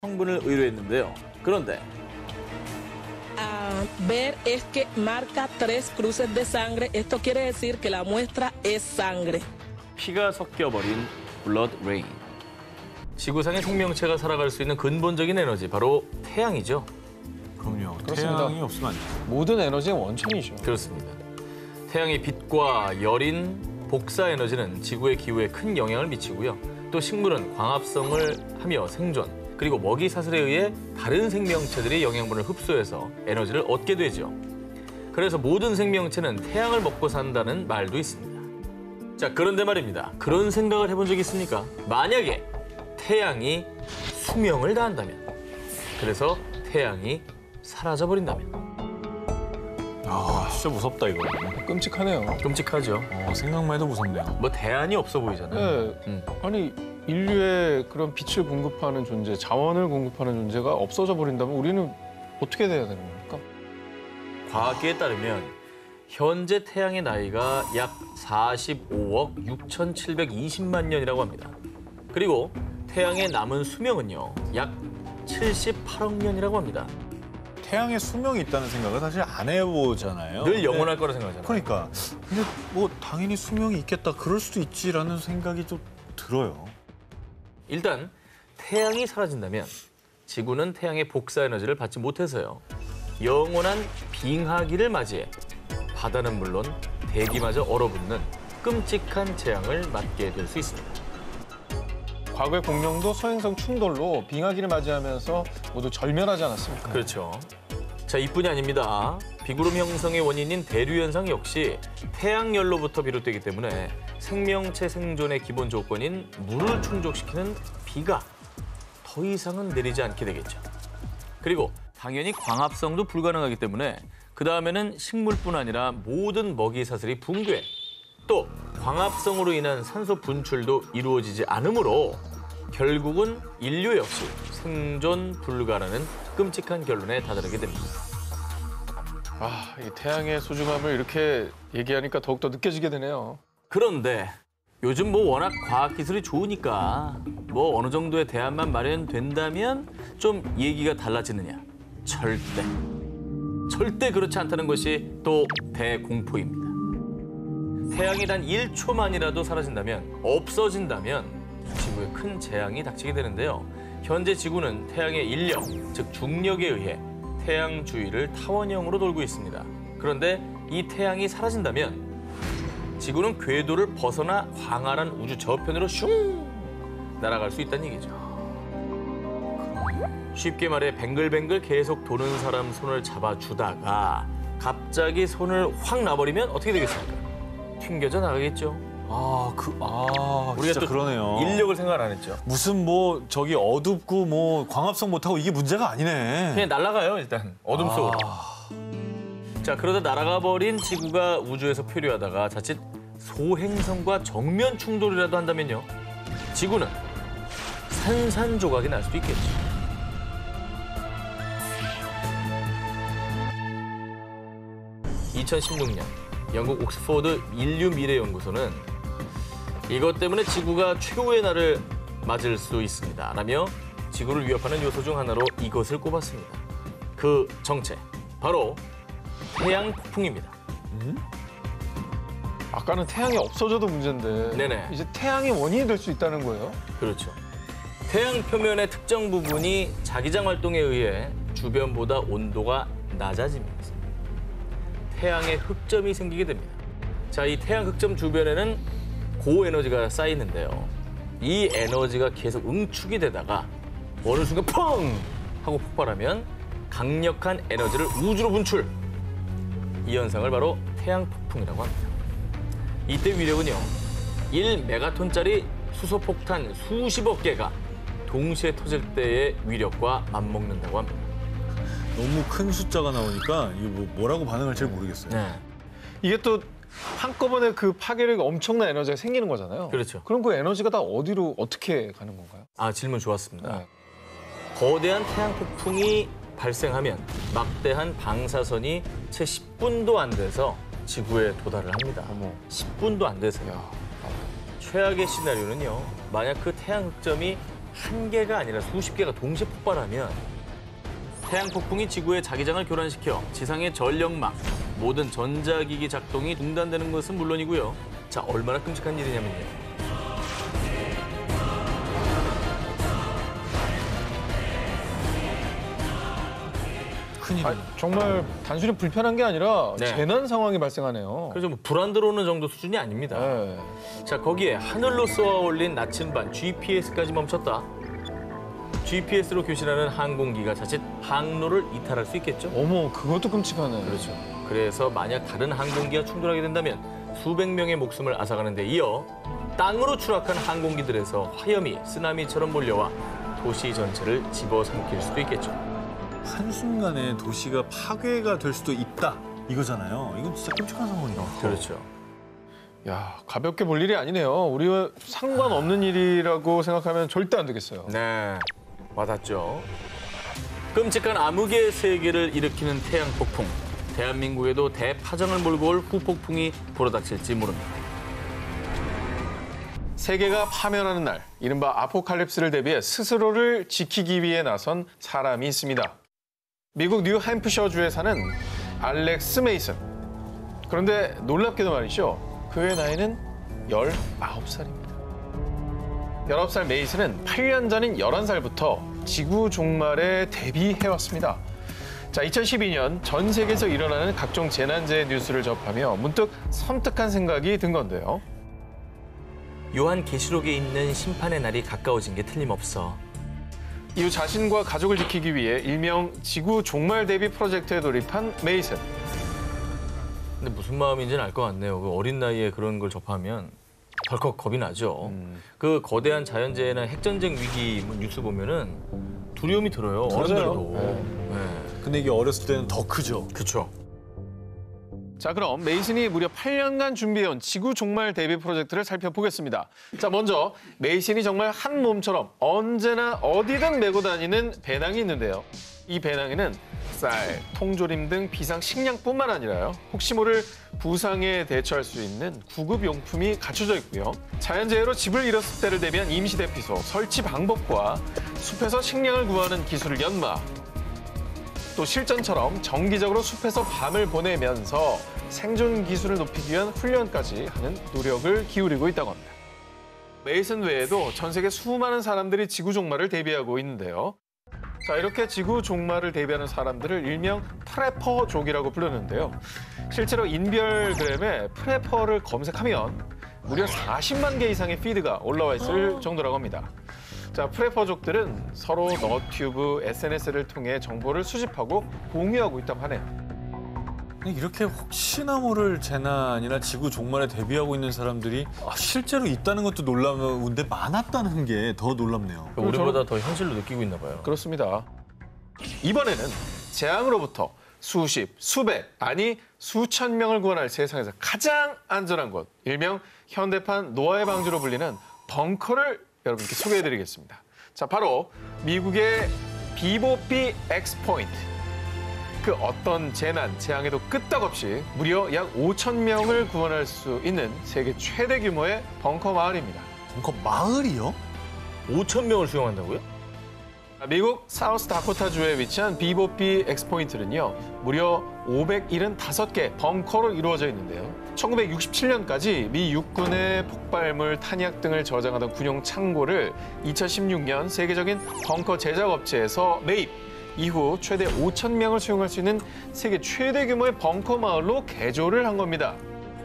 성분을 의뢰했는데요. 그런데 ver es que marca 3 cruces de sangre. Esto quiere decir que la muestra es sangre. 피가 섞여버린 블러드 레인. 지구상의 생명체가 살아갈 수 있는 근본적인 에너지, 바로 태양이죠. 그럼요. 그렇습니다. 태양이 없으면 안 돼요. 모든 에너지의 원천이죠. 그렇습니다. 태양의 빛과 열인, 복사 에너지는 지구의 기후에 큰 영향을 미치고요. 또 식물은 광합성을 하며 생존, 그리고 먹이 사슬에 의해 다른 생명체들이 영양분을 흡수해서 에너지를 얻게 되죠. 그래서 모든 생명체는 태양을 먹고 산다는 말도 있습니다. 자, 그런데 말입니다. 그런 생각을 해본 적 있습니까? 만약에 태양이 수명을 다한다면, 그래서 태양이 사라져버린다면. 아, 진짜 무섭다, 이거. 끔찍하네요. 끔찍하죠. 생각만 해도 무섭네요. 뭐 대안이 없어 보이잖아요. 네. 아니 인류의 그런 빛을 공급하는 존재, 자원을 공급하는 존재가 없어져 버린다면 우리는 어떻게 돼야 되는 겁니까? 과학계에 따르면 현재 태양의 나이가 약 45억 6,720만 년이라고 합니다. 그리고 태양의 남은 수명은요, 약 78억 년이라고 합니다. 태양에 수명이 있다는 생각을 사실 안 해보잖아요. 늘 영원할 거라 생각하잖아요. 그러니까. 근데 뭐 당연히 수명이 있겠다, 그럴 수도 있지라는 생각이 좀 들어요. 일단 태양이 사라진다면 지구는 태양의 복사 에너지를 받지 못해서요, 영원한 빙하기를 맞이해 바다는 물론 대기마저 얼어붙는 끔찍한 재앙을 맞게 될 수 있습니다. 과거의 공룡도 소행성 충돌로 빙하기를 맞이하면서 모두 절멸하지 않았습니까? 그렇죠. 자, 이뿐이 아닙니다. 비구름 형성의 원인인 대류 현상 역시 태양열로부터 비롯되기 때문에 생명체 생존의 기본 조건인 물을 충족시키는 비가 더 이상은 내리지 않게 되겠죠. 그리고 당연히 광합성도 불가능하기 때문에 그 다음에는 식물뿐 아니라 모든 먹이 사슬이 붕괴, 또 광합성으로 인한 산소 분출도 이루어지지 않으므로 결국은 인류 역시 생존 불가라는 끔찍한 결론에 다다르게 됩니다. 아, 이 태양의 소중함을 이렇게 얘기하니까 더욱더 느껴지게 되네요. 그런데 요즘 뭐 워낙 과학기술이 좋으니까 뭐 어느 정도의 대안만 마련된다면 좀 얘기가 달라지느냐? 절대 그렇지 않다는 것이 또 대공포입니다. 태양이 단 1초만이라도 사라진다면, 없어진다면 지구에 큰 재앙이 닥치게 되는데요. 현재 지구는 태양의 인력, 즉 중력에 의해 태양 주위를 타원형으로 돌고 있습니다. 그런데 이 태양이 사라진다면 지구는 궤도를 벗어나 광활한 우주 저편으로 슝 날아갈 수 있다는 얘기죠. 쉽게 말해 뱅글뱅글 계속 도는 사람 손을 잡아주다가 갑자기 손을 확 놔버리면 어떻게 되겠습니까? 튕겨져 나가겠죠. 우리가 또 그러네요. 인력을 생각 안 했죠. 무슨 뭐 저기 어둡고 뭐 광합성 못하고 이게 문제가 아니네. 그냥 날아가요, 일단. 어둠 속으로. 자, 그러다 날아가 버린 지구가 우주에서 표류하다가 자칫 소행성과 정면 충돌이라도 한다면요, 지구는 산산조각이 날 수도 있겠죠. (2016년) 영국 옥스포드 인류미래연구소는 이것 때문에 지구가 최후의 날을 맞을 수 있습니다 라며 지구를 위협하는 요소 중 하나로 이것을 꼽았습니다. 그 정체, 바로 태양 폭풍입니다. 아까는 태양이 없어져도 문제인데 네네. 이제 태양이 원인이 될 수 있다는 거예요? 그렇죠. 태양 표면의 특정 부분이 자기장 활동에 의해 주변보다 온도가 낮아집니다. 태양의 흑점이 생기게 됩니다. 자, 이 태양 흑점 주변에는 고에너지가 쌓이는데요. 이 에너지가 계속 응축이 되다가 어느 순간 펑! 하고 폭발하면 강력한 에너지를 우주로 분출. 이 현상을 바로 태양 폭풍이라고 합니다. 이때 위력은요, 1메가톤짜리 수소폭탄 수십억 개가 동시에 터질 때의 위력과 맞먹는다고 합니다. 너무 큰 숫자가 나오니까 이게 뭐라고 반응을 잘 모르겠어요. 네. 이게 또 한꺼번에 그 파괴력이 엄청난 에너지가 생기는 거잖아요. 그렇죠. 그럼 그 에너지가 다 어디로 어떻게 가는 건가요? 아, 질문 좋았습니다. 네. 거대한 태양 폭풍이 발생하면 막대한 방사선이 채 10분도 안 돼서 지구에 도달을 합니다. 어머. 10분도 안 돼서요. 최악의 시나리오는요, 만약 그 태양 흑점이 한 개가 아니라 수십 개가 동시에 폭발하면 태양 폭풍이 지구의 자기장을 교란시켜 지상의 전력망, 모든 전자기기 작동이 중단되는 것은 물론이고요. 자, 얼마나 끔찍한 일이냐면요. 큰일이네. 정말 단순히 불편한 게 아니라 네. 재난 상황이 발생하네요. 그래서 뭐 불 안 들어오는 정도 수준이 아닙니다. 네. 자, 거기에 하늘로 쏘아 올린 나침반 GPS까지 멈췄다. GPS로 교신하는 항공기가 자칫 항로를 이탈할 수 있겠죠? 어머, 그것도 끔찍하네. 그렇죠. 그래서 만약 다른 항공기와 충돌하게 된다면 수백 명의 목숨을 앗아가는 데 이어 땅으로 추락한 항공기들에서 화염이 쓰나미처럼 몰려와 도시 전체를 집어삼킬 수도 있겠죠. 한순간에 도시가 파괴가 될 수도 있다. 이거잖아요. 이건 진짜 끔찍한 상황이에요. 그렇죠. 야, 가볍게 볼 일이 아니네요. 우리와 상관없는 일이라고 생각하면 절대 안 되겠어요. 네, 와닿죠. 끔찍한 암흑의 세계를 일으키는 태양 폭풍. 대한민국에도 대파장을 몰고 올 후폭풍이 불어닥칠지 모릅니다. 세계가 파멸하는 날, 이른바 아포칼립스를 대비해 스스로를 지키기 위해 나선 사람이 있습니다. 미국 뉴햄프셔주에 사는 알렉스 메이슨. 그런데 놀랍게도 말이죠. 그의 나이는 19살입니다. 19살 메이슨은 8년 전인 11살부터 지구 종말에 대비해왔습니다. 자, 2012년 전 세계에서 일어나는 각종 재난재해 뉴스를 접하며 문득 섬뜩한 생각이 든 건데요. 요한계시록에 있는 심판의 날이 가까워진 게 틀림없어. 이후 자신과 가족을 지키기 위해 일명 지구 종말 대비 프로젝트에 돌입한 메이슨. 근데 무슨 마음인지는 알 것 같네요. 그 어린 나이에 그런 걸 접하면 덜컥 겁이 나죠. 그 거대한 자연재해나 핵전쟁 위기 뭐 뉴스 보면은 두려움이 들어요. 어른들도. 네. 근데 이게 어렸을 때는 더 크죠. 그렇죠. 자, 그럼 메이슨이 무려 8년간 준비해온 지구 종말 대비 프로젝트를 살펴보겠습니다. 자, 먼저 메이슨이 정말 한 몸처럼 언제나 어디든 메고 다니는 배낭이 있는데요. 이 배낭에는 쌀, 통조림 등 비상 식량뿐만 아니라요. 혹시 모를 부상에 대처할 수 있는 구급용품이 갖춰져 있고요. 자연재해로 집을 잃었을 때를 대비한 임시대피소, 설치 방법과 숲에서 식량을 구하는 기술을 연마, 또 실전처럼 정기적으로 숲에서 밤을 보내면서 생존 기술을 높이기 위한 훈련까지 하는 노력을 기울이고 있다고 합니다. 메이슨 외에도 전 세계 수많은 사람들이 지구 종말을 대비하고 있는데요. 자, 이렇게 지구 종말을 대비하는 사람들을 일명 프레퍼족이라고 부르는데요. 실제로 인별그램에 프레퍼를 검색하면 무려 40만 개 이상의 피드가 올라와 있을 정도라고 합니다. 자, 프레퍼족들은 서로 너튜브, SNS를 통해 정보를 수집하고 공유하고 있다고 하네요. 이렇게 혹시나 모를 재난이나 지구 종말에 대비하고 있는 사람들이 실제로 있다는 것도 놀라운데 많았다는 게 더 놀랍네요. 우리보다 더 현실로 느끼고 있나 봐요. 그렇습니다. 이번에는 재앙으로부터 수십, 수백, 아니 수천 명을 구원할 세상에서 가장 안전한 곳, 일명 현대판 노아의 방주로 불리는 벙커를 여러분께 소개해드리겠습니다. 자, 바로 미국의 비보피 엑스포인트. 그 어떤 재난, 재앙에도 끄떡없이 무려 약 5천 명을 구원할 수 있는 세계 최대 규모의 벙커 마을입니다. 벙커 마을이요? 5천 명을 수용한다고요? 미국 사우스 다코타주에 위치한 비보피 엑스포인트는요, 무려 575개 벙커로 이루어져 있는데요. 1967년까지 미 육군의 폭발물, 탄약 등을 저장하던 군용 창고를 2016년 세계적인 벙커 제작 업체에서 매입, 이후 최대 5천 명을 수용할 수 있는 세계 최대 규모의 벙커 마을로 개조를 한 겁니다.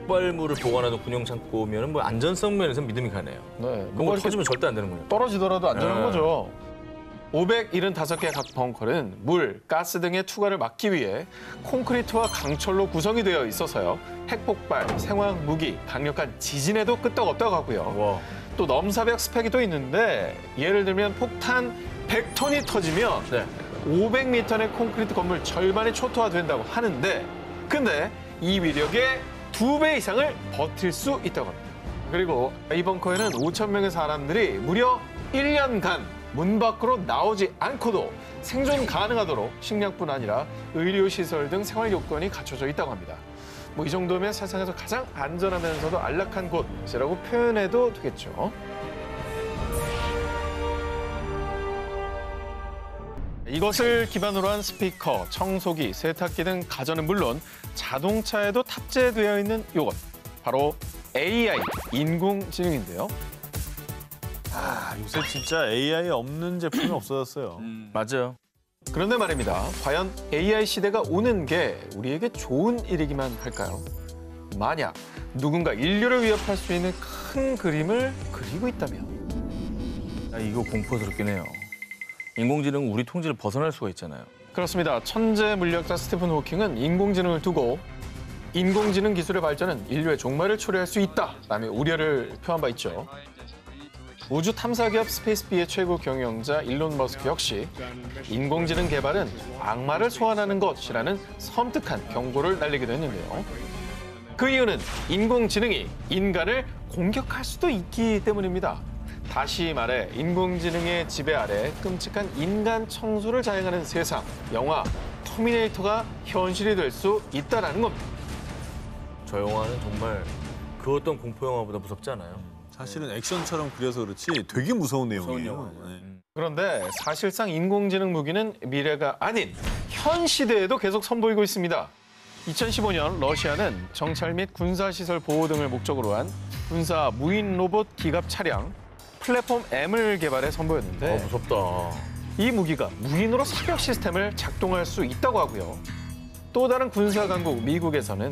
폭발물을 보관하던 군용 창고면 뭐 안전성 면에서 믿음이 가네요. 네, 그거 터지면 절대 안 되는군요. 떨어지더라도 안전한 네. 거죠. 575개 각 벙커는 물, 가스 등의 투과를 막기 위해 콘크리트와 강철로 구성이 되어 있어서요. 핵폭발, 생화학 무기, 강력한 지진에도 끄떡없다고 하고요. 와. 또 넘사벽 스펙이 또 있는데 예를 들면 폭탄 100톤이 터지면 네. 500m 의 콘크리트 건물 절반이 초토화된다고 하는데, 근데 이 위력의 2배 이상을 버틸 수 있다고 합니다. 그리고 이 벙커에는 5천 명의 사람들이 무려 1년간 문 밖으로 나오지 않고도 생존 가능하도록 식량뿐 아니라 의료시설 등 생활 요건이 갖춰져 있다고 합니다. 뭐 이 정도면 세상에서 가장 안전하면서도 안락한 곳이라고 표현해도 되겠죠. 이것을 기반으로 한 스피커, 청소기, 세탁기 등 가전은 물론 자동차에도 탑재되어 있는 이것, 바로 AI, 인공지능인데요. 아, 요새 진짜 AI 없는 제품이 없어졌어요. 맞아요. 그런데 말입니다. 과연 AI 시대가 오는 게 우리에게 좋은 일이기만 할까요? 만약 누군가 인류를 위협할 수 있는 큰 그림을 그리고 있다면? 아, 이거 공포스럽긴 해요. 인공지능은 우리 통제를 벗어날 수가 있잖아요. 그렇습니다. 천재 물리학자 스티븐 호킹은 인공지능을 두고 인공지능 기술의 발전은 인류의 종말을 초래할 수 있다라며 우려를 표한 바 있죠. 우주 탐사 기업 스페이스비의 최고 경영자 일론 머스크 역시 인공지능 개발은 악마를 소환하는 것이라는 섬뜩한 경고를 날리기도 했는데요. 그 이유는 인공지능이 인간을 공격할 수도 있기 때문입니다. 다시 말해 인공지능의 지배 아래 끔찍한 인간 청소를 자행하는 세상, 영화 터미네이터가 현실이 될 수 있다는 겁니다. 저 영화는 정말 그 어떤 공포 영화보다 무섭지 않아요. 사실은 액션처럼 그려서 그렇지 되게 무서운 내용이에요. 영화죠. 네. 그런데 사실상 인공지능 무기는 미래가 아닌 현 시대에도 계속 선보이고 있습니다. 2015년 러시아는 정찰 및 군사시설 보호 등을 목적으로 한 군사 무인 로봇 기갑 차량 플랫폼 M을 개발해 선보였는데 무섭다. 이 무기가 무인으로 사격 시스템을 작동할 수 있다고 하고요. 또 다른 군사 강국 미국에서는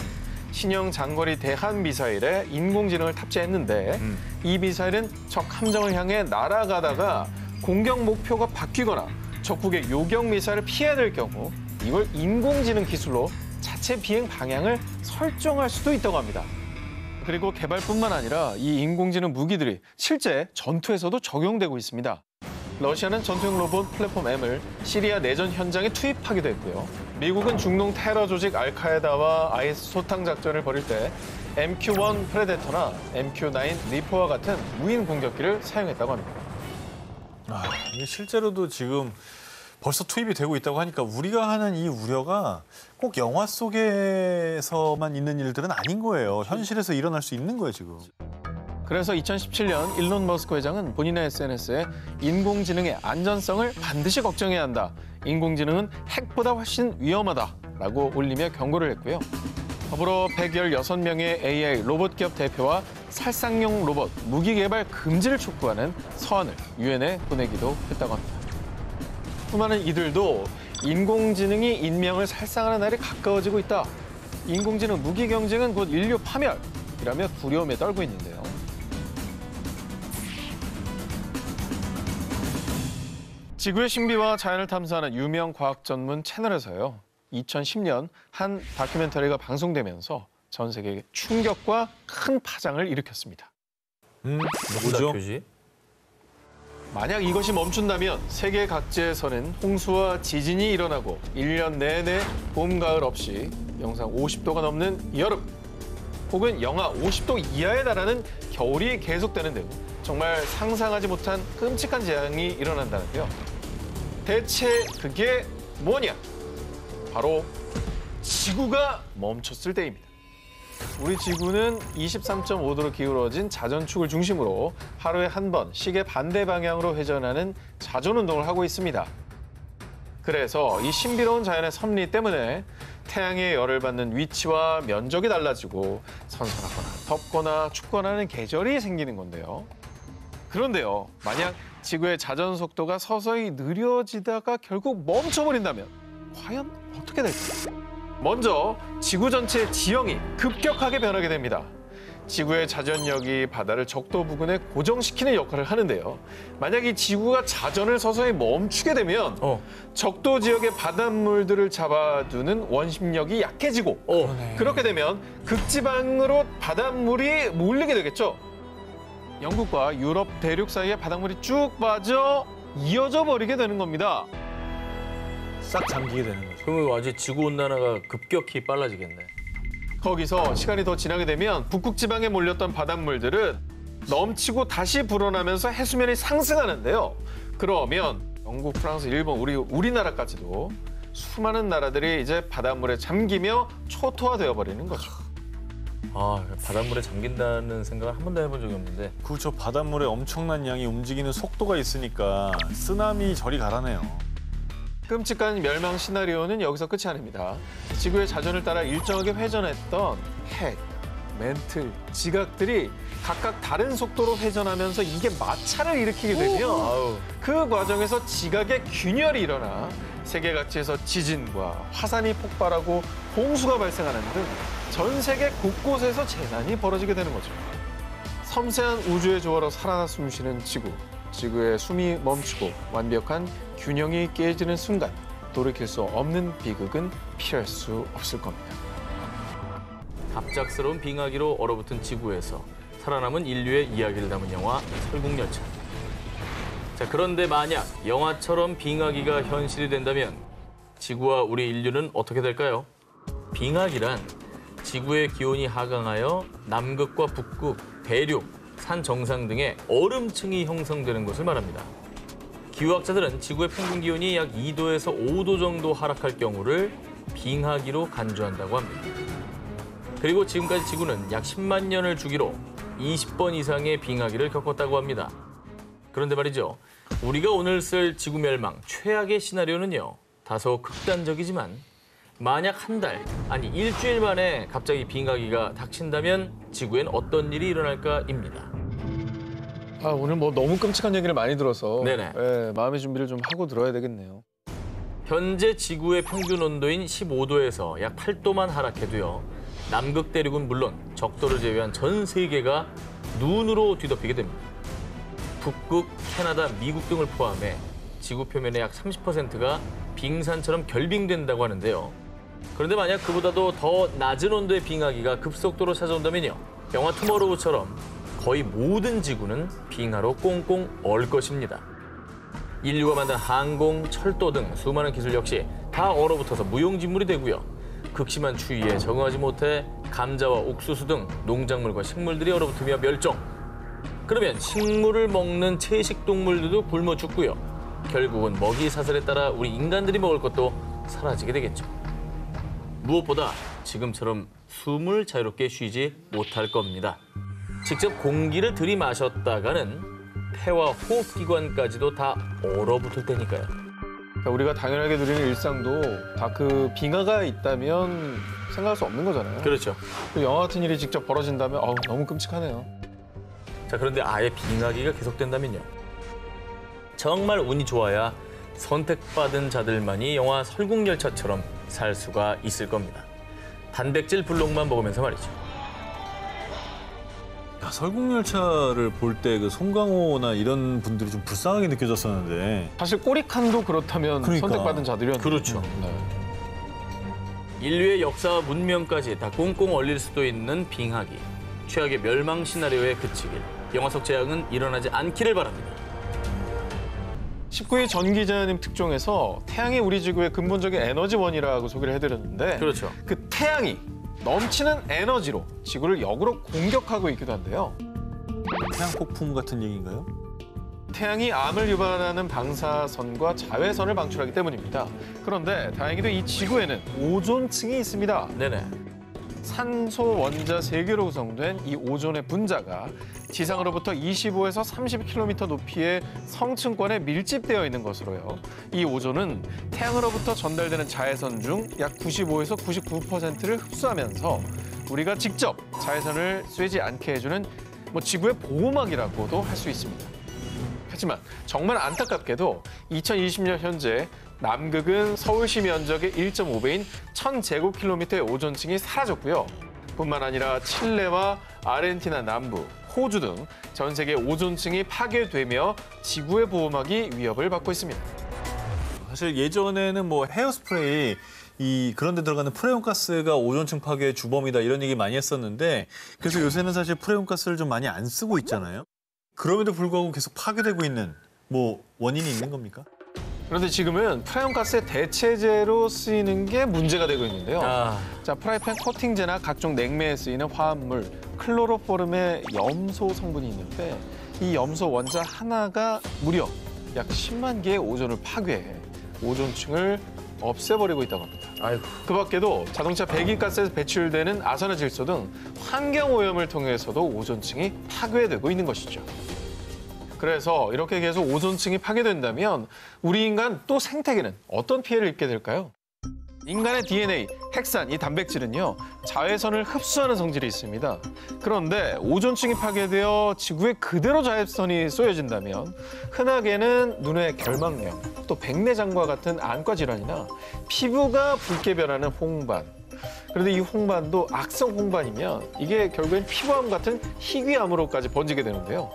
신형 장거리 대한 미사일에 인공지능을 탑재했는데 이 미사일은 적 함정을 향해 날아가다가 공격 목표가 바뀌거나 적국의 요격 미사일을 피해야 될 경우 이걸 인공지능 기술로 자체 비행 방향을 설정할 수도 있다고 합니다. 그리고 개발뿐만 아니라 이 인공지능 무기들이 실제 전투에서도 적용되고 있습니다. 러시아는 전투용 로봇 플랫폼 M을 시리아 내전 현장에 투입하기도 했고요. 미국은 중동 테러 조직 알카에다와 IS 소탕 작전을 벌일 때 MQ-1 프레데터나 MQ-9 리퍼와 같은 무인 공격기를 사용했다고 합니다. 아, 이게 실제로도 지금 벌써 투입이 되고 있다고 하니까 우리가 하는 이 우려가 꼭 영화 속에서만 있는 일들은 아닌 거예요. 현실에서 일어날 수 있는 거예요, 지금. 그래서 2017년 일론 머스크 회장은 본인의 SNS에 인공지능의 안전성을 반드시 걱정해야 한다. 인공지능은 핵보다 훨씬 위험하다라고 올리며 경고를 했고요. 더불어 116명의 AI 로봇 기업 대표와 살상용 로봇 무기 개발 금지를 촉구하는 서한을 유엔에 보내기도 했다고 합니다. 수많은 이들도 인공지능이 인명을 살상하는 날이 가까워지고 있다. 인공지능 무기 경쟁은 곧 인류 파멸이라며 두려움에 떨고 있는데요. 지구의 신비와 자연을 탐사하는 유명 과학 전문 채널에서요. 2010년 한 다큐멘터리가 방송되면서 전 세계에 충격과 큰 파장을 일으켰습니다. 뭐죠? 교지? 만약 이것이 멈춘다면 세계 각지에서는 홍수와 지진이 일어나고 1년 내내 봄, 가을 없이 영상 50도가 넘는 여름 혹은 영하 50도 이하에 달하는 겨울이 계속되는데요. 정말 상상하지 못한 끔찍한 재앙이 일어난다는데요. 대체 그게 뭐냐? 바로 지구가 멈췄을 때입니다. 우리 지구는 23.5도로 기울어진 자전축을 중심으로 하루에 한 번 시계 반대 방향으로 회전하는 자전 운동을 하고 있습니다. 그래서 이 신비로운 자연의 섭리 때문에 태양의 열을 받는 위치와 면적이 달라지고 선선하거나 덥거나 춥거나 하는 계절이 생기는 건데요. 그런데요, 만약 지구의 자전 속도가 서서히 느려지다가 결국 멈춰버린다면 과연 어떻게 될까요? 먼저 지구 전체의 지형이 급격하게 변하게 됩니다. 지구의 자전력이 바다를 적도 부근에 고정시키는 역할을 하는데요. 만약 이 지구가 자전을 서서히 멈추게 되면 적도 지역의 바닷물들을 잡아두는 원심력이 약해지고 그렇게 되면 극지방으로 바닷물이 몰리게 되겠죠. 영국과 유럽 대륙 사이에 바닷물이 쭉 빠져 이어져 버리게 되는 겁니다. 싹 잠기게 되는 거죠. 그러면 아직 지구온난화가 급격히 빨라지겠네. 거기서 시간이 더 지나게 되면 북극 지방에 몰렸던 바닷물들은 넘치고 다시 불어나면서 해수면이 상승하는데요. 그러면 영국, 프랑스, 일본, 우리나라까지도 수많은 나라들이 이제 바닷물에 잠기며 초토화되어 버리는 거죠. 아, 바닷물에 잠긴다는 생각을 한 번도 해본 적이 없는데. 그렇죠. 바닷물에 엄청난 양이 움직이는 속도가 있으니까 쓰나미 저리 가라네요. 끔찍한 멸망 시나리오는 여기서 끝이 아닙니다. 지구의 자전을 따라 일정하게 회전했던 핵, 멘틀, 지각들이 각각 다른 속도로 회전하면서 이게 마찰을 일으키게 되면 그 과정에서 지각의 균열이 일어나 세계 각지에서 지진과 화산이 폭발하고 홍수가 발생하는 등 전 세계 곳곳에서 재난이 벌어지게 되는 거죠. 섬세한 우주의 조화로 살아 숨쉬는 지구. 지구의 숨이 멈추고 완벽한 균형이 깨지는 순간 돌이킬 수 없는 비극은 피할 수 없을 겁니다. 갑작스러운 빙하기로 얼어붙은 지구에서 살아남은 인류의 이야기를 담은 영화 설국열차. 자, 그런데 만약 영화처럼 빙하기가 현실이 된다면 지구와 우리 인류는 어떻게 될까요? 빙하기란 지구의 기온이 하강하여 남극과 북극, 대륙, 산 정상 등의 얼음층이 형성되는 것을 말합니다. 기후학자들은 지구의 평균 기온이 약 2도에서 5도 정도 하락할 경우를 빙하기로 간주한다고 합니다. 그리고 지금까지 지구는 약 10만 년을 주기로 20번 이상의 빙하기를 겪었다고 합니다. 그런데 말이죠. 우리가 오늘 쓸 지구 멸망 최악의 시나리오는요. 다소 극단적이지만 만약 한 달, 아니 일주일 만에 갑자기 빙하기가 닥친다면 지구엔 어떤 일이 일어날까입니다. 오늘 뭐 너무 끔찍한 얘기를 많이 들어서 네네. 마음의 준비를 좀 하고 들어야 되겠네요. 현재 지구의 평균 온도인 15도에서 약 8도만 하락해도요. 남극 대륙은 물론 적도를 제외한 전 세계가 눈으로 뒤덮이게 됩니다. 북극, 캐나다, 미국 등을 포함해 지구 표면의 약 30%가 빙산처럼 결빙된다고 하는데요. 그런데 만약 그보다도 더 낮은 온도의 빙하기가 급속도로 찾아온다면요. 영화 투모로우처럼 거의 모든 지구는 빙하로 꽁꽁 얼 것입니다. 인류가 만든 항공, 철도 등 수많은 기술 역시 다 얼어붙어서 무용지물이 되고요. 극심한 추위에 적응하지 못해 감자와 옥수수 등 농작물과 식물들이 얼어붙으며 멸종. 그러면 식물을 먹는 채식 동물들도 굶어 죽고요. 결국은 먹이 사슬에 따라 우리 인간들이 먹을 것도 사라지게 되겠죠. 무엇보다 지금처럼 숨을 자유롭게 쉬지 못할 겁니다. 직접 공기를 들이마셨다가는 폐와 호흡기관까지도 다 얼어붙을 테니까요. 우리가 당연하게 누리는 일상도 다 그 빙하가 있다면 생각할 수 없는 거잖아요. 그렇죠. 그 영화 같은 일이 직접 벌어진다면 너무 끔찍하네요. 자, 그런데 아예 빙하기가 계속된다면요. 정말 운이 좋아야 선택받은 자들만이 영화 설국열차처럼 살 수가 있을 겁니다. 단백질 블록만 먹으면서 말이죠. 야, 설국열차를 볼 때 그 송강호나 이런 분들이 좀 불쌍하게 느껴졌었는데. 사실 꼬리칸도 그렇다면 그러니까. 선택받은 자들이었는데. 그렇죠. 네. 인류의 역사와 문명까지 다 꽁꽁 얼릴 수도 있는 빙하기. 최악의 멸망 시나리오에 그치길. 영화 속 재앙은 일어나지 않기를 바랍니다. 19위 전 기자님 특종에서 태양이 우리 지구의 근본적인 에너지원이라고 소개를 해드렸는데 그렇죠. 그 태양이 넘치는 에너지로 지구를 역으로 공격하고 있기도 한데요. 태양 폭풍 같은 얘기인가요? 태양이 암을 유발하는 방사선과 자외선을 방출하기 때문입니다. 그런데 다행히도 이 지구에는 오존층이 있습니다. 네네. 산소 원자 3개로 구성된 이 오존의 분자가 지상으로부터 25에서 30km 높이의 성층권에 밀집되어 있는 것으로요. 이 오존은 태양으로부터 전달되는 자외선 중 약 95에서 99%를 흡수하면서 우리가 직접 자외선을 쐬지 않게 해주는 지구의 보호막이라고도 할 수 있습니다. 하지만 정말 안타깝게도 2020년 현재 남극은 서울시 면적의 1.5배인 1000제곱킬로미터의 오존층이 사라졌고요. 뿐만 아니라 칠레와 아르헨티나 남부, 호주 등 전 세계 오존층이 파괴되며 지구의 보호막이 위협을 받고 있습니다. 사실 예전에는 뭐 헤어스프레이 그런 데 들어가는 프레온가스가 오존층 파괴의 주범이다 이런 얘기 많이 했었는데 그래서 요새는 사실 프레온가스를 좀 많이 안 쓰고 있잖아요. 그럼에도 불구하고 계속 파괴되고 있는 원인이 있는 겁니까? 그런데 지금은 프라이팬가스의 대체제로 쓰이는 게 문제가 되고 있는데요. 자, 프라이팬 코팅제나 각종 냉매에 쓰이는 화합물 클로로포름의 염소 성분이 있는데 이 염소 원자 하나가 무려 약 10만 개의 오존을 파괴해 오존층을 없애버리고 있다고 합니다. 아이고. 그 밖에도 자동차 배기가스에서 배출되는 아산화질소 등 환경오염을 통해서도 오존층이 파괴되고 있는 것이죠. 그래서 이렇게 계속 오존층이 파괴된다면 우리 인간 또 생태계는 어떤 피해를 입게 될까요? 인간의 DNA, 핵산, 이 단백질은요, 자외선을 흡수하는 성질이 있습니다. 그런데 오존층이 파괴되어 지구에 그대로 자외선이 쏘여진다면 흔하게는 눈의 결막염, 또 백내장과 같은 안과 질환이나 피부가 붉게 변하는 홍반. 그런데 이 홍반도 악성 홍반이면 이게 결국엔 피부암 같은 희귀암으로까지 번지게 되는데요.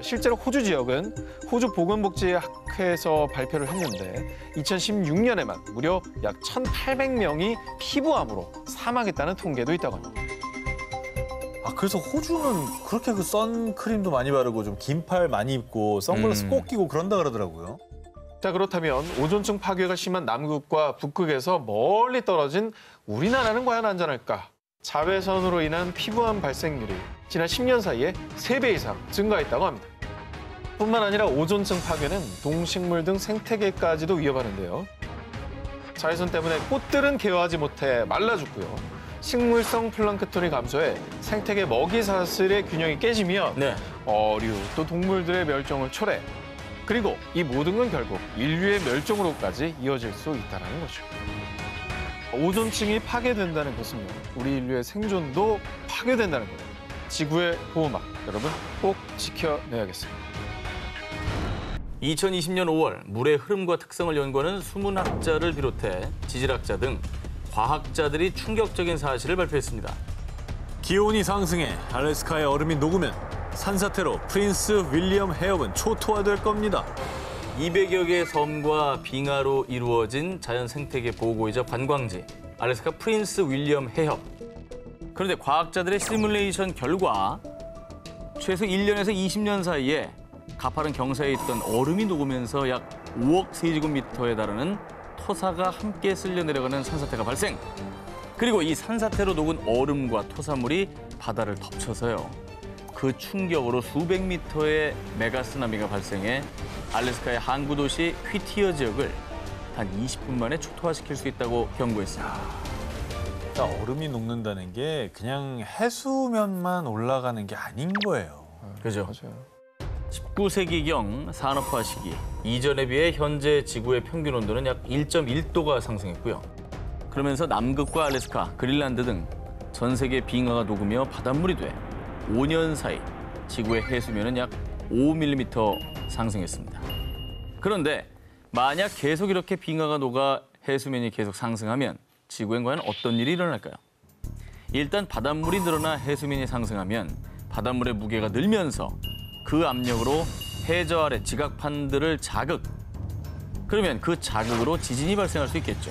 실제로 호주 지역은 호주 보건복지학회에서 발표를 했는데 2016년에만 무려 약 1,800명이 피부암으로 사망했다는 통계도 있다고 합니다. 아, 그래서 호주는 그렇게 그 선크림도 많이 바르고 좀 긴 팔 많이 입고 선글라스 꼭 끼고 그런다 그러더라고요. 자, 그렇다면 오존층 파괴가 심한 남극과 북극에서 멀리 떨어진 우리나라는 과연 안전할까? 자외선으로 인한 피부암 발생률이 지난 10년 사이에 3배 이상 증가했다고 합니다. 뿐만 아니라 오존층 파괴는 동식물 등 생태계까지도 위협하는데요. 자외선 때문에 꽃들은 개화하지 못해 말라 죽고요. 식물성 플랑크톤이 감소해 생태계 먹이 사슬의 균형이 깨지면 네. 어류, 또 동물들의 멸종을 초래. 그리고 이 모든 건 결국 인류의 멸종으로까지 이어질 수 있다는 거죠. 오존층이 파괴된다는 것은요, 우리 인류의 생존도 파괴된다는 거예요. 지구의 보호막, 여러분 꼭 지켜내야겠습니다. 2020년 5월 물의 흐름과 특성을 연구하는 수문학자를 비롯해 지질학자 등 과학자들이 충격적인 사실을 발표했습니다. 기온이 상승해 알래스카의 얼음이 녹으면 산사태로 프린스 윌리엄 해협은 초토화될 겁니다. 200여 개의 섬과 빙하로 이루어진 자연 생태계 보호구이자 관광지 알래스카 프린스 윌리엄 해협. 그런데 과학자들의 시뮬레이션 결과 최소 1년에서 20년 사이에 가파른 경사에 있던 얼음이 녹으면서 약 5억 세제곱미터에 달하는 토사가 함께 쓸려 내려가는 산사태가 발생. 그리고 이 산사태로 녹은 얼음과 토사물이 바다를 덮쳐서요. 그 충격으로 수백 미터의 메가쓰나미가 발생해 알래스카의 항구 도시 휘티어 지역을 단 20분 만에 초토화시킬 수 있다고 경고했습니다. 그러니까 얼음이 녹는다는 게 그냥 해수면만 올라가는 게 아닌 거예요. 그죠? 맞아요. 19세기경 산업화 시기 이전에 비해 현재 지구의 평균 온도는 약 1.1도가 상승했고요. 그러면서 남극과 알래스카, 그린란드 등 전 세계 빙하가 녹으며 바닷물이 돼 5년 사이 지구의 해수면은 약 5mm 상승했습니다. 그런데 만약 계속 이렇게 빙하가 녹아 해수면이 계속 상승하면 지구엔 과연 어떤 일이 일어날까요? 일단 바닷물이 늘어나 해수면이 상승하면 바닷물의 무게가 늘면서 그 압력으로 해저 아래 지각판들을 자극. 그러면 그 자극으로 지진이 발생할 수 있겠죠.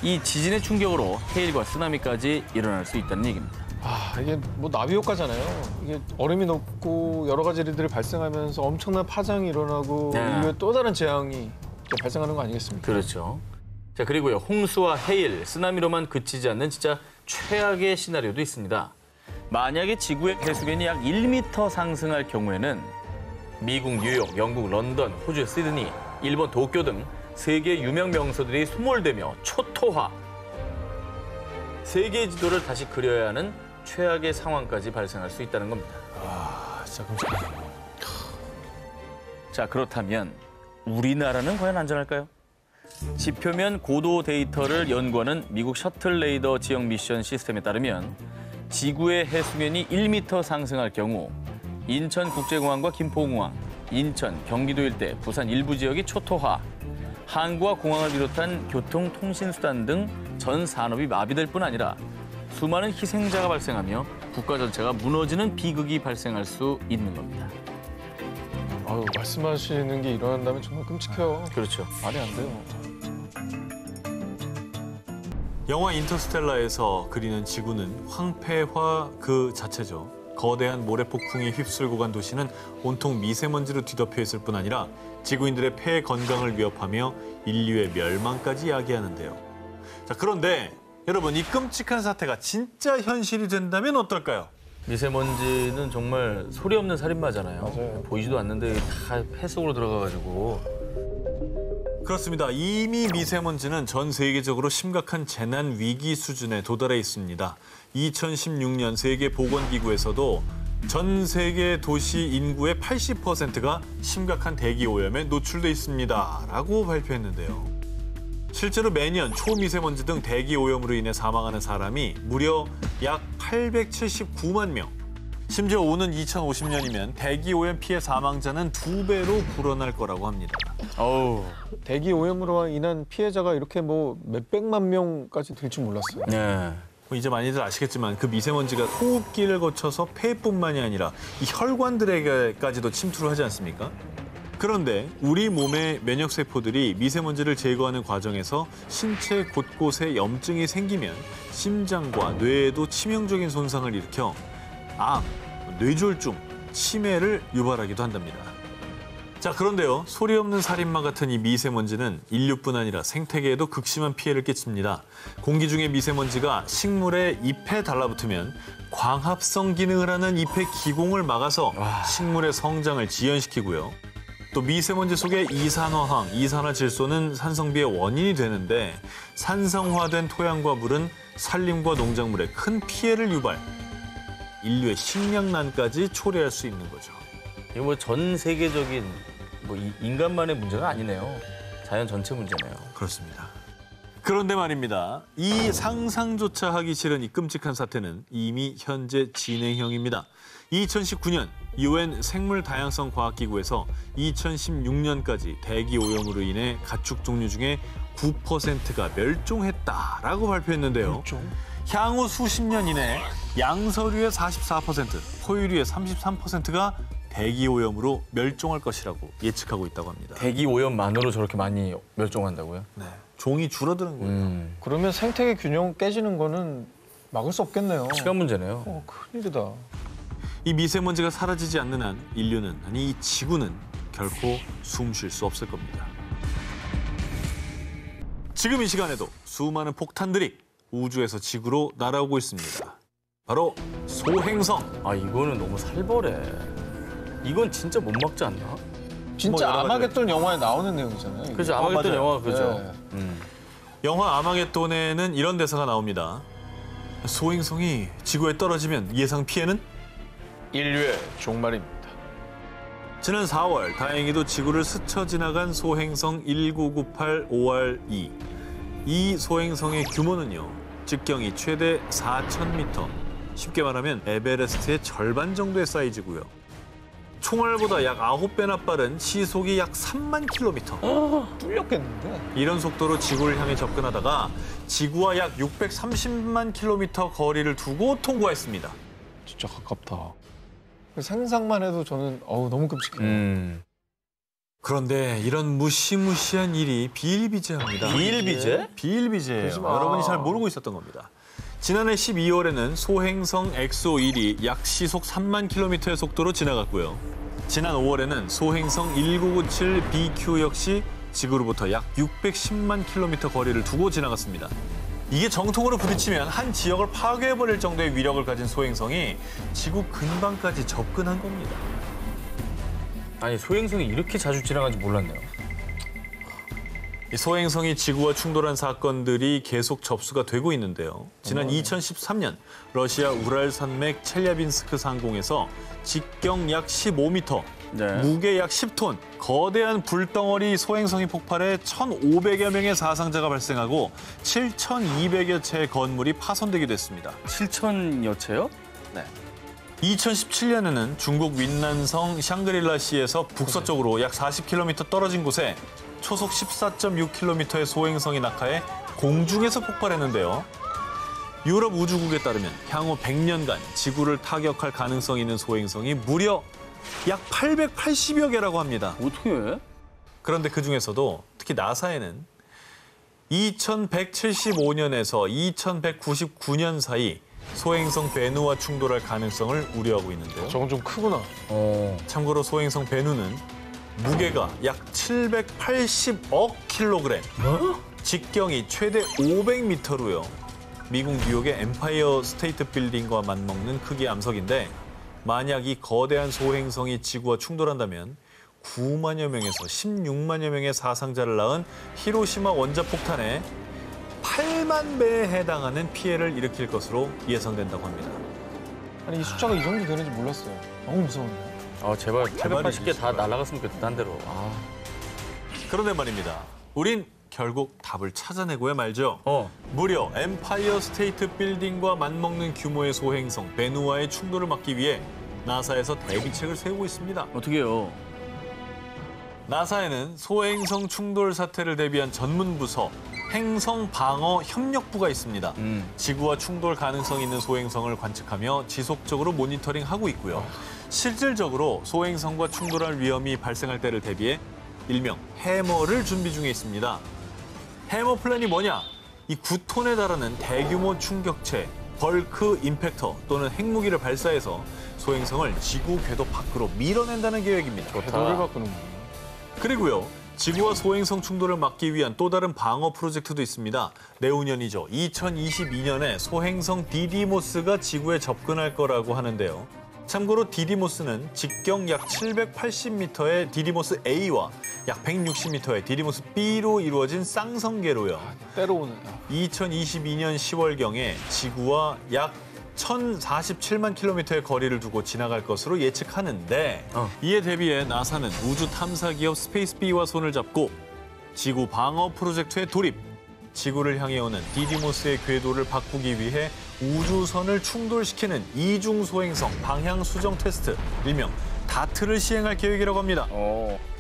이 지진의 충격으로 해일과 쓰나미까지 일어날 수 있다는 얘기입니다. 아, 이게 뭐 나비 효과잖아요. 이게 얼음이 녹고 여러 가지 일들이 발생하면서 엄청난 파장이 일어나고 네. 인류의 또 다른 재앙이 발생하는 거 아니겠습니까? 그렇죠. 자, 그리고요. 홍수와 해일, 쓰나미로만 그치지 않는 진짜 최악의 시나리오도 있습니다. 만약에 지구의 해수면이 약 1m 상승할 경우에는 미국 뉴욕, 영국 런던, 호주 시드니, 일본 도쿄 등 세계 유명 명소들이 소몰되며 초토화. 세계 지도를 다시 그려야 하는 최악의 상황까지 발생할 수 있다는 겁니다. 아, 진짜 끔찍하네요. 자, 그렇다면 우리나라는 과연 안전할까요? 지표면 고도 데이터를 연구하는 미국 셔틀 레이더 지역 미션 시스템에 따르면 지구의 해수면이 1m 상승할 경우 인천국제공항과 김포공항, 인천, 경기도 일대, 부산 일부 지역이 초토화, 항구와 공항을 비롯한 교통, 통신수단 등 전 산업이 마비될 뿐 아니라 수많은 희생자가 발생하며 국가 전체가 무너지는 비극이 발생할 수 있는 겁니다. 아유, 말씀하시는 게 일어난다면 정말 끔찍해요. 그렇죠. 말이 안 돼요. 영화 인터스텔라에서 그리는 지구는 황폐화 그 자체죠. 거대한 모래폭풍에 휩쓸고 간 도시는 온통 미세먼지로 뒤덮여 있을 뿐 아니라 지구인들의 폐 건강을 위협하며 인류의 멸망까지 야기하는데요. 자, 그런데 여러분, 이 끔찍한 사태가 진짜 현실이 된다면 어떨까요? 미세먼지는 정말 소리 없는 살인마잖아요. 맞아요. 보이지도 않는데 다 폐 속으로 들어가가지고. 그렇습니다. 이미 미세먼지는 전 세계적으로 심각한 재난 위기 수준에 도달해 있습니다. 2016년 세계보건기구에서도 전 세계 도시 인구의 80%가 심각한 대기 오염에 노출돼 있습니다라고 발표했는데요. 실제로 매년 초미세먼지 등 대기 오염으로 인해 사망하는 사람이 무려 약 879만 명. 심지어 오는 2050년이면 대기 오염 피해 사망자는 2배로 불어날 거라고 합니다. 어우, 대기 오염으로 인한 피해자가 이렇게 뭐 몇백만 명까지 될 줄 몰랐어요. 네. 이제 많이들 아시겠지만 그 미세먼지가 호흡기를 거쳐서 폐뿐만이 아니라 이 혈관들에게까지도 침투를 하지 않습니까? 그런데 우리 몸의 면역세포들이 미세먼지를 제거하는 과정에서 신체 곳곳에 염증이 생기면 심장과 뇌에도 치명적인 손상을 일으켜 암, 뇌졸중, 치매를 유발하기도 한답니다. 자, 그런데요. 소리 없는 살인마 같은 이 미세먼지는 인류뿐 아니라 생태계에도 극심한 피해를 끼칩니다. 공기 중에 미세먼지가 식물의 잎에 달라붙으면 광합성 기능을 하는 잎의 기공을 막아서 식물의 성장을 지연시키고요. 또 미세먼지 속의 이산화황, 이산화질소는 산성비의 원인이 되는데 산성화된 토양과 물은 산림과 농작물에 큰 피해를 유발, 인류의 식량난까지 초래할 수 있는 거죠. 이거 뭐 전 세계적인 뭐 인간만의 문제가 아니네요. 자연 전체 문제네요. 그렇습니다. 그런데 말입니다. 이 상상조차 하기 싫은 이 끔찍한 사태는 이미 현재 진행형입니다. 2019년 UN 생물다양성과학기구에서 2016년까지 대기 오염으로 인해 가축 종류 중에 9%가 멸종했다라고 발표했는데요. 향후 수십 년 이내 양서류의 44%, 포유류의 33%가 대기 오염으로 멸종할 것이라고 예측하고 있다고 합니다. 대기 오염만으로 저렇게 많이 멸종한다고요? 네, 종이 줄어드는 거예요. 그러면 생태계 균형 깨지는 거는 막을 수 없겠네요. 시간 문제네요. 큰일이다. 이 미세먼지가 사라지지 않는 한 인류는, 아니 이 지구는 결코 숨 쉴 수 없을 겁니다. 지금 이 시간에도 수많은 폭탄들이 우주에서 지구로 날아오고 있습니다. 바로 소행성. 아, 이거는 너무 살벌해. 이건 진짜 못 막지 않나? 진짜 뭐 여러 가지 아마겟돈 영화에 나오는 내용이잖아요. 이게. 그죠, 아마겟돈 맞아요. 영화 그죠. 네. 영화 아마겟돈에는 이런 대사가 나옵니다. 소행성이 지구에 떨어지면 예상 피해는? 인류의 종말입니다. 지난 4월 다행히도 지구를 스쳐 지나간 소행성 1998-5R2. 이 소행성의 규모는요. 직경이 최대 4,000m. 쉽게 말하면 에베레스트의 절반 정도의 사이즈고요. 총알보다 약 9배나 빠른 시속이 약 3만 킬로미터. 뚫렸겠는데? 이런 속도로 지구를 향해 접근하다가 지구와 약 630만 킬로미터 거리를 두고 통과했습니다. 진짜 가깝다. 생각만 해도 저는 너무 끔찍해요. 그런데 이런 무시무시한 일이 비일비재합니다. 비일비재? 비일비재예요. 그러지 마. 여러분이 잘 모르고 있었던 겁니다. 지난해 12월에는 소행성 엑소1이 약 시속 3만 킬로미터의 속도로 지나갔고요. 지난 5월에는 소행성 1997BQ 역시 지구로부터 약 610만 킬로미터 거리를 두고 지나갔습니다. 이게 정통으로 부딪히면 한 지역을 파괴해버릴 정도의 위력을 가진 소행성이 지구 근방까지 접근한 겁니다. 아니, 소행성이 이렇게 자주 지나가는지 몰랐네요. 이 소행성이 지구와 충돌한 사건들이 계속 접수가 되고 있는데요. 지난 2013년 러시아 우랄 산맥 첼야빈스크 상공에서 직경 약 15m, 네. 무게 약 10톤, 거대한 불덩어리 소행성이 폭발해 1,500여 명의 사상자가 발생하고 7,200여 채의 건물이 파손되기도 했습니다. 7,000여 채요? 네. 2017년에는 중국 윈난성 샹그릴라시에서 북서쪽으로 약 40km 떨어진 곳에 초속 14.6km의 소행성이 낙하해 공중에서 폭발했는데요. 유럽 우주국에 따르면 향후 100년간 지구를 타격할 가능성이 있는 소행성이 무려 약 880여 개라고 합니다. 어떻게 해? 그런데 그중에서도 특히 나사에는 2175년에서 2199년 사이 소행성 베누와 충돌할 가능성을 우려하고 있는데요. 저건 좀 크구나. 참고로 소행성 베누는 무게가 약 780억 킬로그램, 직경이 최대 500m로요. 미국 뉴욕의 엠파이어 스테이트 빌딩과 맞먹는 크기의 암석인데 만약 이 거대한 소행성이 지구와 충돌한다면 9만여 명에서 16만여 명의 사상자를 낳은 히로시마 원자폭탄에 8만 배에 해당하는 피해를 일으킬 것으로 예상된다고 합니다. 아니 이 숫자가 이 정도 되는지 몰랐어요. 너무 무서운데. 제발 880개 다 제발. 날아갔으면 좋겠다, 딴 데로. 그런데 말입니다. 우린 결국 답을 찾아내고야 말죠. 무려 엠파이어 스테이트 빌딩과 맞먹는 규모의 소행성 베누와의 충돌을 막기 위해 나사에서 대비책을 세우고 있습니다. 어떻게요? 나사에는 소행성 충돌 사태를 대비한 전문 부서 행성 방어 협력부가 있습니다. 지구와 충돌 가능성이 있는 소행성을 관측하며 지속적으로 모니터링하고 있고요. 실질적으로 소행성과 충돌할 위험이 발생할 때를 대비해 일명 해머를 준비 중에 있습니다. 해머 플랜이 뭐냐? 이 9톤에 달하는 대규모 충격체, 벌크 임팩터 또는 핵무기를 발사해서 소행성을 지구 궤도 밖으로 밀어낸다는 계획입니다. 궤도를 바꾸는군요. 그리고요, 지구와 소행성 충돌을 막기 위한 또 다른 방어 프로젝트도 있습니다. 내후년이죠. 2022년에 소행성 디디모스가 지구에 접근할 거라고 하는데요. 참고로 디디모스는 직경 약 780m의 디디모스 A와 약 160m의 디디모스 B로 이루어진 쌍성계로요. 때려오는. 2022년 10월경에 지구와 약 1,047만 킬로미터의 거리를 두고 지나갈 것으로 예측하는데 이에 대비해 나사는 우주 탐사 기업 스페이스비와 손을 잡고 지구 방어 프로젝트에 돌입. 지구를 향해 오는 디디모스의 궤도를 바꾸기 위해 우주선을 충돌시키는 이중 소행성 방향 수정 테스트, 일명 다트를 시행할 계획이라고 합니다.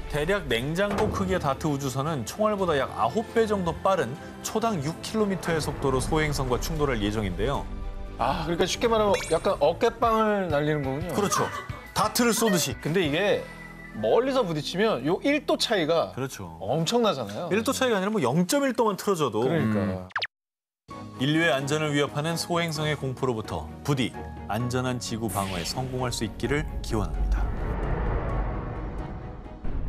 대략 냉장고 크기의 다트 우주선은 총알보다 약 9배 정도 빠른 초당 6km의 속도로 소행성과 충돌할 예정인데요. 아, 그러니까 쉽게 말하면 약간 어깨빵을 날리는 거군요. 그렇죠. 다트를 쏘듯이. 근데 이게 멀리서 부딪히면 요 1도 차이가 그렇죠. 엄청나잖아요. 1도 차이가 아니라 뭐 0.1도만 틀어져도 그러니까. 인류의 안전을 위협하는 소행성의 공포로부터 부디 안전한 지구 방어에 성공할 수 있기를 기원합니다.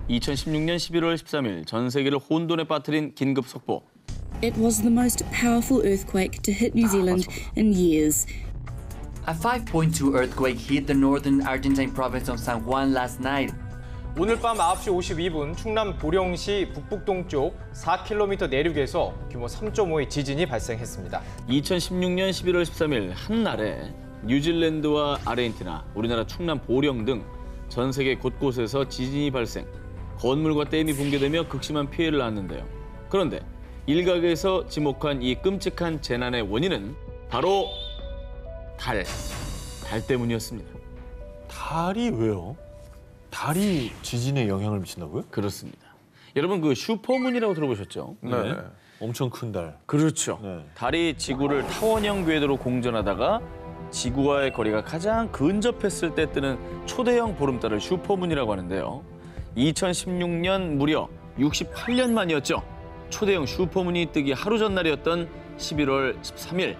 2016년 11월 13일 전 세계를 혼돈에 빠뜨린 긴급 속보. It was the most powerful earthquake to hit New Zealand in years. A 5.2 earthquake hit the northern Argentine province of San Juan last night. 오늘 밤 9시 52분 충남 보령시 북북동쪽 4km 내륙에서 규모 3.5의 지진이 발생했습니다. 2016년 11월 13일 한날에 뉴질랜드와 아르헨티나, 우리나라 충남 보령 등 전 세계 곳곳에서 지진이 발생, 건물과 댐이 붕괴되며 극심한 피해를 낳았는데요. 그런데 일각에서 지목한 이 끔찍한 재난의 원인은 바로 달 때문이었습니다. 달이 왜요? 달이 지진에 영향을 미친다고요? 그렇습니다. 여러분 그 슈퍼문이라고 들어보셨죠? 네. 엄청 큰 달. 그렇죠. 네. 달이 지구를 타원형 궤도로 공전하다가 지구와의 거리가 가장 근접했을 때 뜨는 초대형 보름달을 슈퍼문이라고 하는데요. 2016년 무려 68년 만이었죠. 초대형 슈퍼문이 뜨기 하루 전날이었던 11월 13일.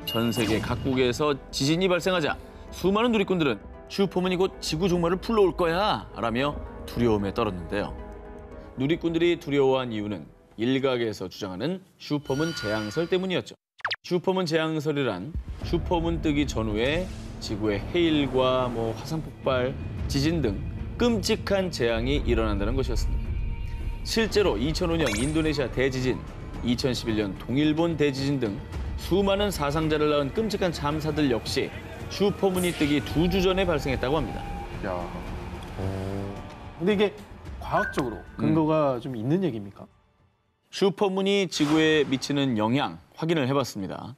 전 세계 각국에서 지진이 발생하자 수많은 누리꾼들은 슈퍼문이 곧 지구 종말을 불러올 거야 라며 두려움에 떨었는데요. 누리꾼들이 두려워한 이유는 일각에서 주장하는 슈퍼문 재앙설 때문이었죠. 슈퍼문 재앙설이란 슈퍼문 뜨기 전후에 지구의 해일과 화산 폭발, 지진 등 끔찍한 재앙이 일어난다는 것이었습니다. 실제로 2005년 인도네시아 대지진, 2011년 동일본 대지진 등 수많은 사상자를 낳은 끔찍한 참사들 역시 슈퍼문이 뜨기 2주 전에 발생했다고 합니다. 야. 근데 이게 과학적으로 근거가 좀 있는 얘기입니까? 슈퍼문이 지구에 미치는 영향 확인을 해봤습니다.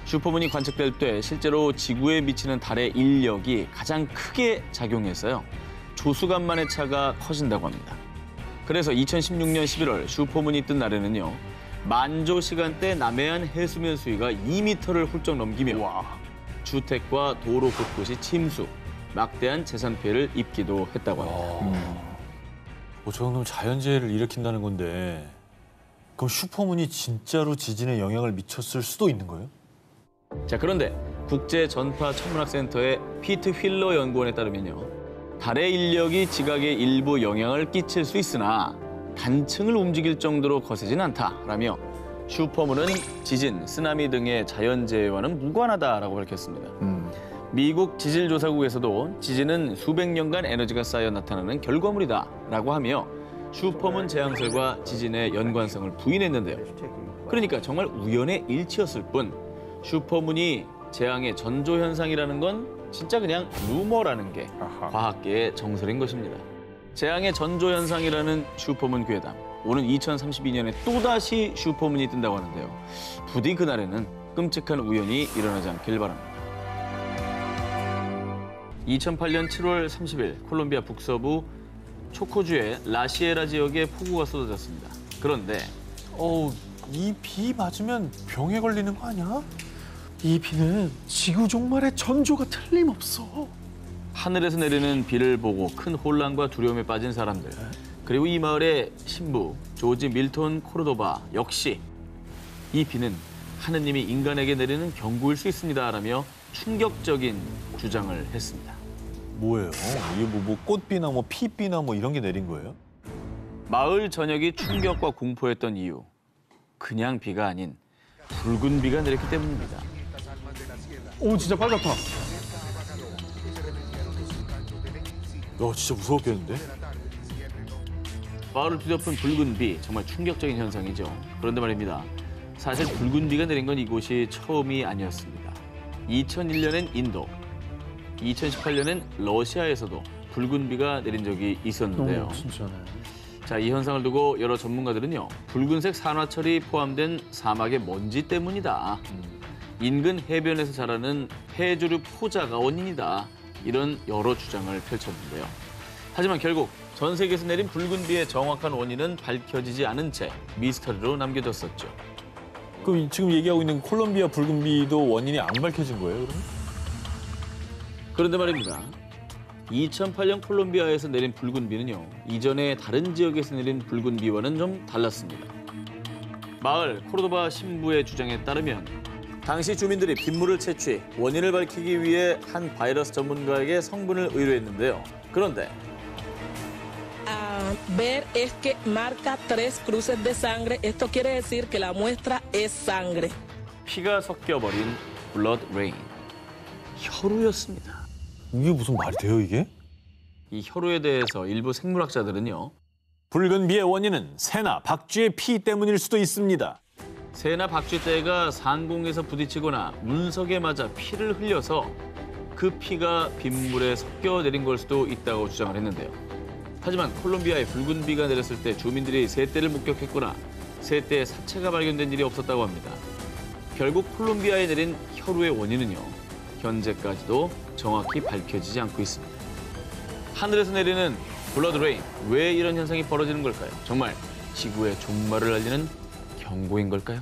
슈퍼문이 관측될 때 실제로 지구에 미치는 달의 인력이 가장 크게 작용했어요. 조수간만의 차가 커진다고 합니다. 그래서 2016년 11월 슈퍼문이 뜬 날에는요. 만조 시간대 남해안 해수면 수위가 2m를 훌쩍 넘기며 주택과 도로 곳곳이 침수, 막대한 재산 피해를 입기도 했다고 합니다. 저 정도면 자연재해를 일으킨다는 건데 그럼 슈퍼문이 진짜로 지진에 영향을 미쳤을 수도 있는 거예요? 자, 그런데 국제전파천문학센터의 피트 휠러 연구원에 따르면요. 달의 인력이 지각에 일부 영향을 끼칠 수 있으나 단층을 움직일 정도로 거세진 않다라며 슈퍼문은 지진, 쓰나미 등의 자연재해와는 무관하다라고 밝혔습니다. 미국 지질조사국에서도 지진은 수백 년간 에너지가 쌓여 나타나는 결과물이다라고 하며 슈퍼문 재앙설과 지진의 연관성을 부인했는데요. 그러니까 정말 우연의 일치였을 뿐 슈퍼문이 재앙의 전조현상이라는 건 진짜 그냥 루머라는 게 과학계의 정설인 것입니다. 재앙의 전조현상이라는 슈퍼문 괴담. 오는 2032년에 또다시 슈퍼문이 뜬다고 하는데요. 부디 그날에는 끔찍한 우연이 일어나지 않길 바랍니다. 2008년 7월 30일 콜롬비아 북서부 초코주의 라시에라 지역에 폭우가 쏟아졌습니다. 그런데 이 비 맞으면 병에 걸리는 거 아니야? 이 비는 지구 종말의 전조가 틀림없어. 하늘에서 내리는 비를 보고 큰 혼란과 두려움에 빠진 사람들. 그리고 이 마을의 신부 조지 밀톤 코르도바 역시 이 비는 하느님이 인간에게 내리는 경고일 수 있습니다라며 충격적인 주장을 했습니다. 뭐예요? 이게 뭐 꽃비나 뭐 피비나 뭐 이런 게 내린 거예요? 마을 전역이 충격과 공포였던 이유. 그냥 비가 아닌 붉은 비가 내렸기 때문입니다. 오, 진짜 빨갛다. 야, 진짜 무서웠겠는데? 마을을 뒤덮은 붉은 비, 정말 충격적인 현상이죠. 그런데 말입니다. 사실 붉은 비가 내린 건 이곳이 처음이 아니었습니다. 2001년엔 인도, 2018년엔 러시아에서도 붉은 비가 내린 적이 있었는데요. 진짜네. 자, 이 현상을 두고 여러 전문가들은요. 붉은색 산화철이 포함된 사막의 먼지 때문이다. 인근 해변에서 자라는 해조류 포자가 원인이다. 이런 여러 주장을 펼쳤는데요. 하지만 결국 전 세계에서 내린 붉은 비의 정확한 원인은 밝혀지지 않은 채 미스터리로 남겨졌었죠. 그럼 지금 얘기하고 있는 콜롬비아 붉은 비도 원인이 안 밝혀진 거예요, 그러면? 그런데 말입니다. 2008년 콜롬비아에서 내린 붉은 비는요. 이전에 다른 지역에서 내린 붉은 비와는 좀 달랐습니다. 마을 코르도바 신부의 주장에 따르면 당시 주민들이 빗물을 채취 원인을 밝히기 위해 한 바이러스 전문가에게 성분을 의뢰했는데요. 그런데 Ver es que marca 3 cruces de sangre. Esto quiere decir que la muestra es sangre. 피가 섞여버린 blood rain. 혈우였습니다. 이게 무슨 말이 돼요, 이게? 이 혈우에 대해서 일부 생물학자들은요. 붉은 비의 원인은 새나 박쥐의 피 때문일 수도 있습니다. 새나 박쥐떼가 상공에서 부딪히거나 운석에 맞아 피를 흘려서 그 피가 빗물에 섞여 내린 걸 수도 있다고 주장을 했는데요. 하지만 콜롬비아에 붉은 비가 내렸을 때 주민들이 새떼를 목격했거나 새떼의 사체가 발견된 일이 없었다고 합니다. 결국 콜롬비아에 내린 혈우의 원인은요. 현재까지도 정확히 밝혀지지 않고 있습니다. 하늘에서 내리는 블러드 레인, 왜 이런 현상이 벌어지는 걸까요? 정말 지구의 종말을 알리는 경고인 걸까요?